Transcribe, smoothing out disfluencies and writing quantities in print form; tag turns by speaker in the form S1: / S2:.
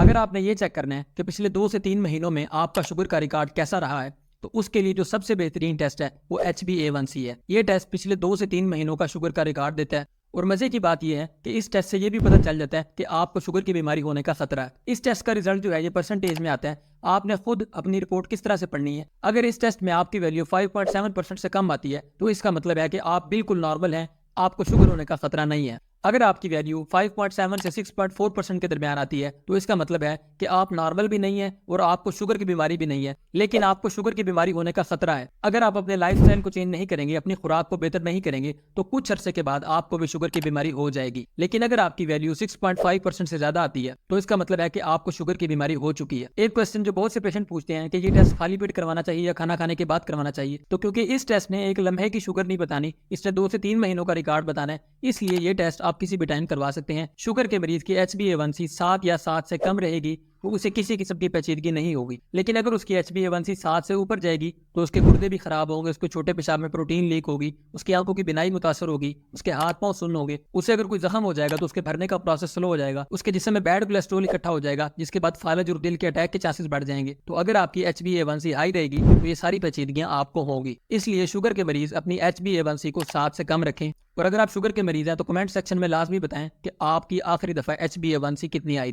S1: अगर आपने ये चेक करना है कि पिछले 2 से 3 महीनों में आपका शुगर का रिकॉर्ड कैसा रहा है, तो उसके लिए जो सबसे बेहतरीन टेस्ट है वो HbA1c है। ये टेस्ट पिछले 2 से 3 महीनों का शुगर का रिकॉर्ड देता है। और मजे की बात यह है कि इस टेस्ट से ये भी पता चल जाता है कि आपको शुगर की बीमारी होने का खतरा है। इस टेस्ट का रिजल्ट जो है ये परसेंटेज में आता है। आपने खुद अपनी रिपोर्ट किस तरह से पढ़नी है। अगर इस टेस्ट में आपकी वैल्यू 5.7% से कम आती है तो इसका मतलब है कि आप बिल्कुल नॉर्मल हैं, आपको शुगर होने का खतरा नहीं है। अगर आपकी वैल्यू 5.7 से 6.4% के दरमियान आती है तो इसका मतलब है कि आप नॉर्मल भी नहीं है और आपको शुगर की बीमारी भी नहीं है, लेकिन आपको शुगर की बीमारी होने का खतरा है। अगर आप अपने लाइफस्टाइल को चेंज नहीं करेंगे, अपनी खुराक को बेहतर नहीं करेंगे, तो कुछ अरसे के बाद आपको भी शुगर की बीमारी हो जाएगी। लेकिन अगर आपकी वैल्यू 6.5% से ज्यादा आती है तो इसका मतलब है कि आपको शुगर की बीमारी हो चुकी है। एक क्वेश्चन जो बहुत से पेशेंट पूछते हैं कि ये टेस्ट खाली पेट करवाना चाहिए या खाना खाने के बाद करवाना चाहिए, तो क्योंकि इस टेस्ट ने एक लम्हे की शुगर नहीं बतानी, इसने 2 से 3 महीनों का रिकॉर्ड बताना है, इसलिए ये टेस्ट आप किसी भी टाइम करवा सकते हैं। शुगर के मरीज की HbA1c 7 या 7 से कम रहेगी तो उसे किसी किस्म की पेचीदगी नहीं होगी। लेकिन अगर उसकी HbA1c 7 से ऊपर जाएगी तो उसके गुर्दे भी खराब होंगे, उसके छोटे पेशाब में प्रोटीन लीक होगी, उसकी आंखों की बिनाई मुतासर होगी, उसके हाथ पांव सुन्न होंगे, उसे अगर कोई जख्म हो जाएगा तो उसके भरने का प्रोसेस स्लो हो जाएगा, उसके जिस्म में बैड कोलेस्ट्रॉल इकट्ठा हो जाएगा, जिसके बाद फालज और दिल के अटैक के चांसेस बढ़ जाएंगे। तो अगर आपकी HbA1c हाई रहेगी तो ये सारी पेचीदगियां आपको होंगी। इसलिए शुगर के मरीज अपनी HbA1c को 7 से कम रखें। और अगर आप शुगर के मरीज हैं तो कमेंट सेक्शन में लाजमी बताएं कि आपकी आखिरी दफा HbA1c कितनी आई थी।